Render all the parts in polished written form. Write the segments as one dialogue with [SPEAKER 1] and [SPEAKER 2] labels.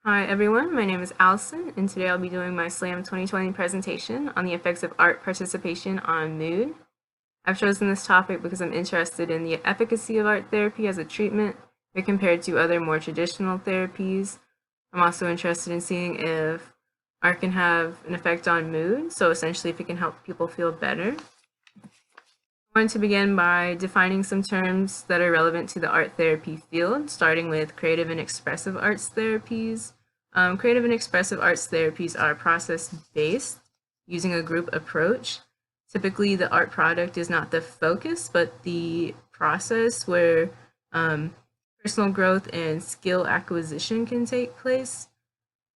[SPEAKER 1] Hi everyone, my name is Allison, and today I'll be doing my SLAM 2020 presentation on the effects of art participation on mood. I've chosen this topic because I'm interested in the efficacy of art therapy as a treatment when compared to other more traditional therapies. I'm also interested in seeing if art can have an effect on mood, so essentially if it can help people feel better. I'm going to begin by defining some terms that are relevant to the art therapy field, starting with creative and expressive arts therapies. Creative and expressive arts therapies are process-based, using a group approach. Typically, the art product is not the focus, but the process where personal growth and skill acquisition can take place.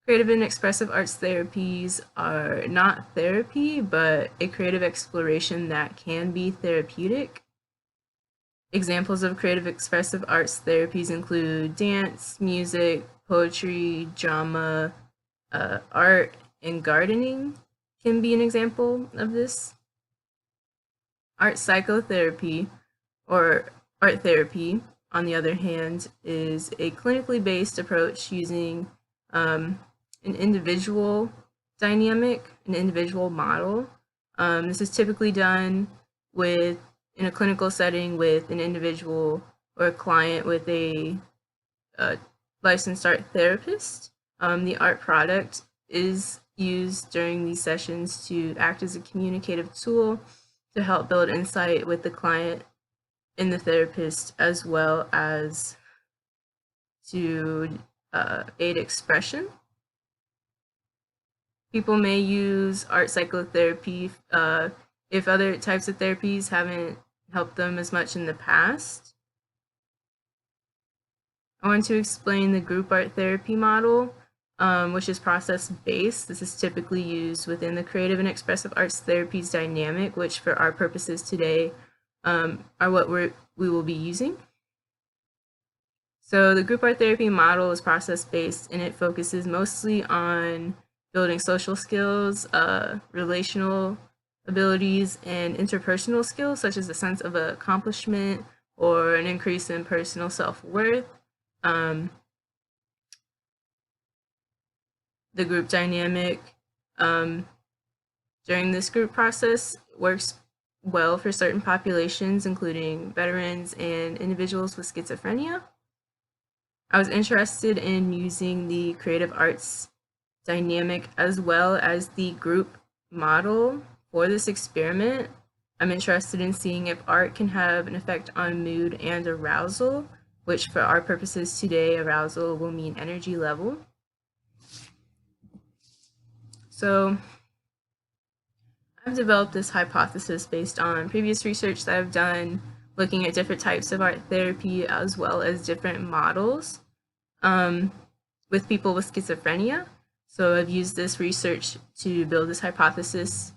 [SPEAKER 1] Creative and expressive arts therapies are not therapy, but a creative exploration that can be therapeutic. Examples of creative expressive arts therapies include dance, music, poetry, drama, art, and gardening can be an example of this. Art psychotherapy, or art therapy, on the other hand, is a clinically based approach using an individual dynamic, an individual model. This is typically done in a clinical setting with an individual or a client with a licensed art therapist. The art product is used during these sessions to act as a communicative tool to help build insight with the client and the therapist, as well as to aid expression. People may use art psychotherapy if other types of therapies haven't helped them as much in the past. I want to explain the group art therapy model, which is process-based. This is typically used within the creative and expressive arts therapies dynamic, which for our purposes today are what we will be using. So the group art therapy model is process-based, and it focuses mostly on building social skills, relational abilities, and interpersonal skills, such as a sense of accomplishment or an increase in personal self-worth. The group dynamic during this group process works well for certain populations, including veterans and individuals with schizophrenia. I was interested in using the creative arts dynamic as well as the group model for this experiment. I'm interested in seeing if art can have an effect on mood and arousal, which for our purposes today, arousal will mean energy level. So I've developed this hypothesis based on previous research that I've done looking at different types of art therapy as well as different models with people with schizophrenia. So I've used this research to build this hypothesis.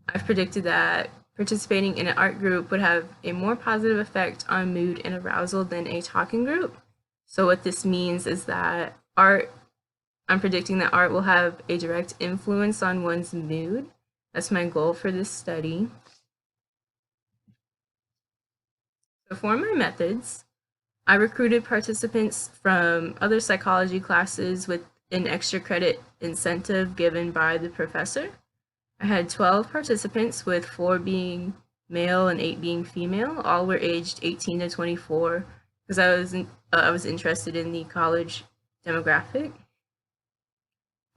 [SPEAKER 1] I've predicted that participating in an art group would have a more positive effect on mood and arousal than a talking group. So what this means is that I'm predicting that art will have a direct influence on one's mood. That's my goal for this study. So for my methods, I recruited participants from other psychology classes with an extra credit incentive given by the professor. I had 12 participants, with 4 being male and 8 being female. All were aged 18 to 24 because I was interested in the college demographic.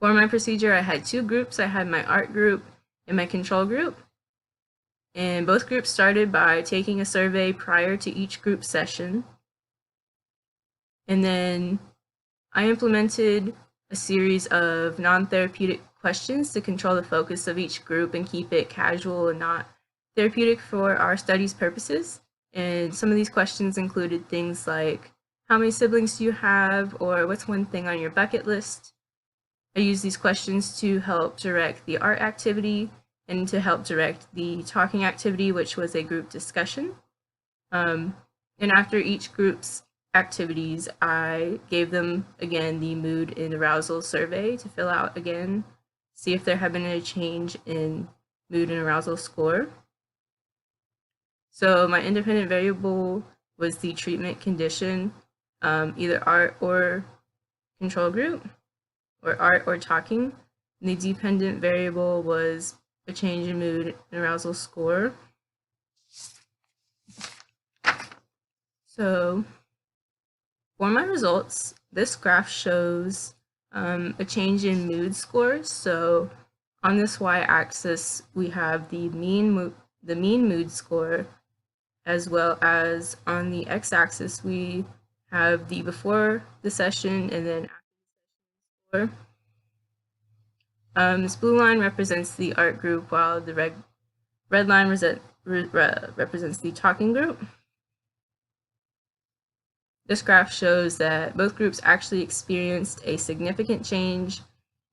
[SPEAKER 1] For my procedure, I had 2 groups. I had my art group and my control group. And both groups started by taking a survey prior to each group session. And then I implemented a series of non-therapeutic questions to control the focus of each group and keep it casual and not therapeutic for our study's purposes. And some of these questions included things like, how many siblings do you have, or what's one thing on your bucket list? I used these questions to help direct the art activity and to help direct the talking activity, which was a group discussion. And after each group's activities, I gave them again the mood and arousal survey to fill out again, see if there had been a change in mood and arousal score. So my independent variable was the treatment condition, either art or control group. or art or talking. And the dependent variable was a change in mood and arousal score. So for my results, this graph shows a change in mood scores. So on this y-axis, we have the mean mood score, as well as on the x-axis, we have the before the session and then after the session score. This blue line represents the art group, while the red line represents the talking group. This graph shows that both groups actually experienced a significant change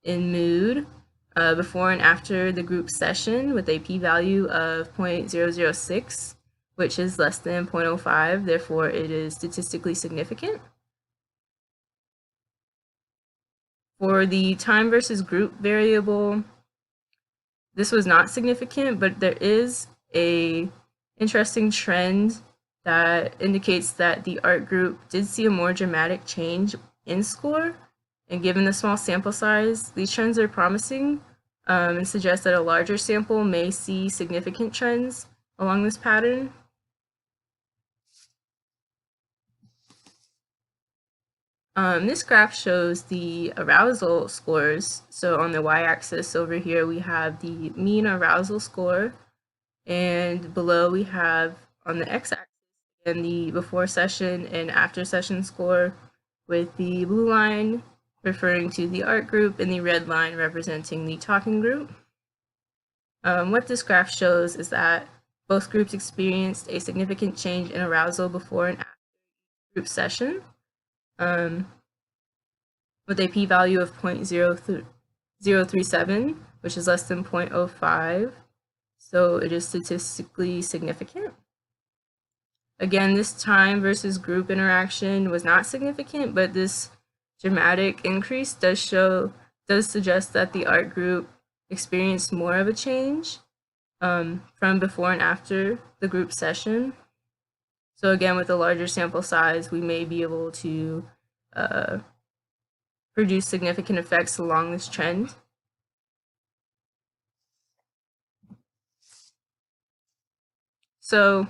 [SPEAKER 1] in mood before and after the group session, with a p-value of 0.006, which is less than 0.05, therefore it is statistically significant. For the time versus group variable, this was not significant, but there is a interesting trend that indicates that the art group did see a more dramatic change in score. And given the small sample size, these trends are promising and suggest that a larger sample may see significant trends along this pattern. This graph shows the arousal scores. So on the y-axis over here, we have the mean arousal score, and below we have on the x-axis and the before session and after session score, with the blue line referring to the art group and the red line representing the talking group. What this graph shows is that both groups experienced a significant change in arousal before and after group session, with a p-value of 0.037, which is less than 0.05, so it is statistically significant. Again, this time versus group interaction was not significant, but this dramatic increase does suggest that the art group experienced more of a change from before and after the group session. So again, with a larger sample size, we may be able to produce significant effects along this trend. So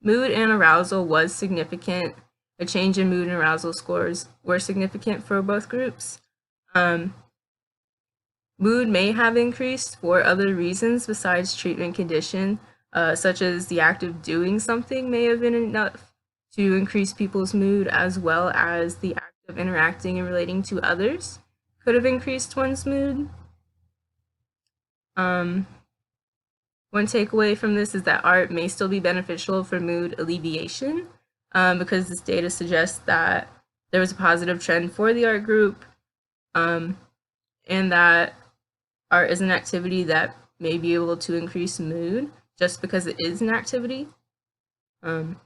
[SPEAKER 1] mood and arousal was significant. A change in mood and arousal scores were significant for both groups. Mood may have increased for other reasons besides treatment condition, such as the act of doing something may have been enough to increase people's mood, as well as the act of interacting and relating to others could have increased one's mood. One takeaway from this is that art may still be beneficial for mood alleviation, because this data suggests that there was a positive trend for the art group, and that art is an activity that may be able to increase mood just because it is an activity. I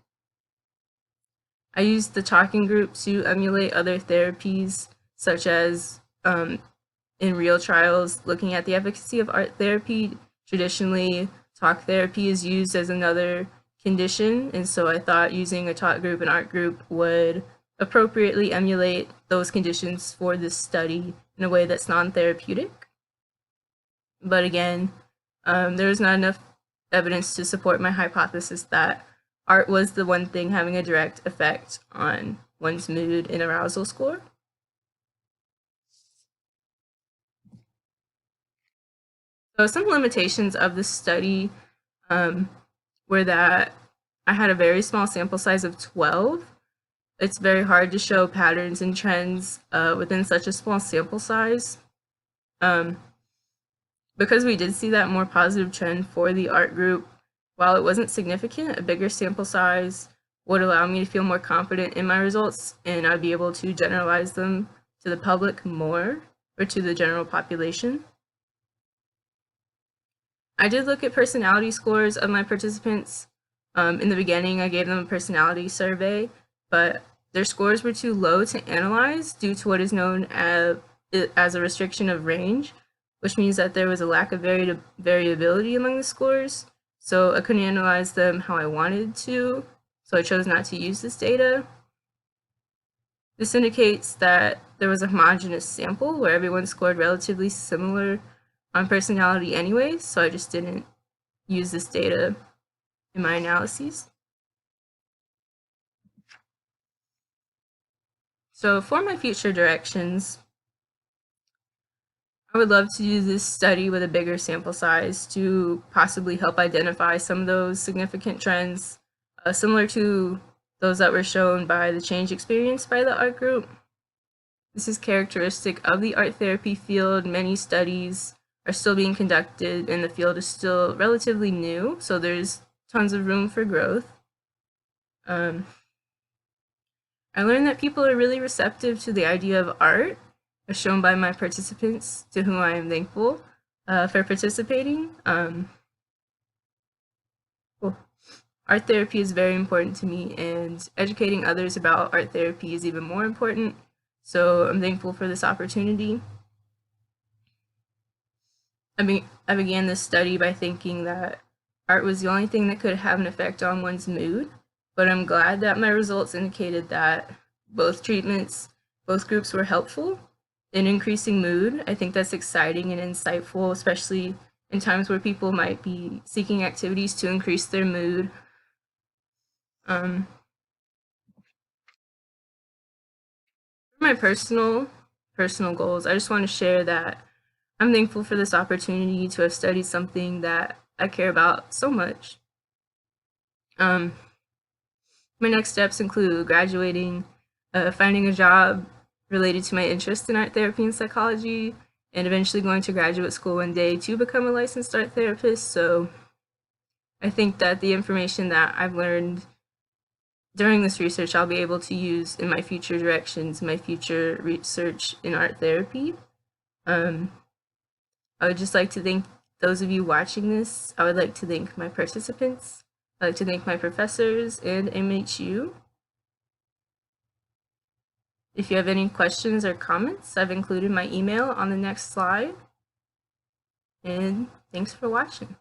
[SPEAKER 1] used the talking group to emulate other therapies, such as in real trials looking at the efficacy of art therapy. Traditionally, talk therapy is used as another condition, and so I thought using a talk group and art group would appropriately emulate those conditions for this study in a way that's non-therapeutic. But again, there was not enough evidence to support my hypothesis that art was the one thing having a direct effect on one's mood and arousal score. So some limitations of this study were that I had a very small sample size of 12. It's very hard to show patterns and trends within such a small sample size. Because we did see that more positive trend for the art group, while it wasn't significant, a bigger sample size would allow me to feel more confident in my results, and I'd be able to generalize them to the public more, or to the general population. I did look at personality scores of my participants. In the beginning, I gave them a personality survey, but their scores were too low to analyze due to what is known as a restriction of range, which means that there was a lack of variability among the scores. So I couldn't analyze them how I wanted to, so I chose not to use this data. This indicates that there was a homogeneous sample where everyone scored relatively similar on personality anyway, so I just didn't use this data in my analyses. So for my future directions, I would love to do this study with a bigger sample size to possibly help identify some of those significant trends, similar to those that were shown by the change experienced by the art group. This is characteristic of the art therapy field. Many studies are still being conducted and the field is still relatively new, so there's tons of room for growth. I learned that people are really receptive to the idea of art, as shown by my participants, to whom I am thankful for participating. Art therapy is very important to me, and educating others about art therapy is even more important, so I'm thankful for this opportunity. I began this study by thinking that art was the only thing that could have an effect on one's mood, but I'm glad that my results indicated that both groups were helpful in increasing mood. I think that's exciting and insightful, especially in times where people might be seeking activities to increase their mood. For my personal goals, I just want to share that I'm thankful for this opportunity to have studied something that I care about so much. My next steps include graduating, finding a job related to my interest in art therapy and psychology, and eventually going to graduate school one day to become a licensed art therapist. So I think that the information that I've learned during this research I'll be able to use in my future directions, my future research in art therapy. I would just like to thank those of you watching this. I would like to thank my participants. I'd like to thank my professors and MHU. If you have any questions or comments, I've included my email on the next slide. And thanks for watching.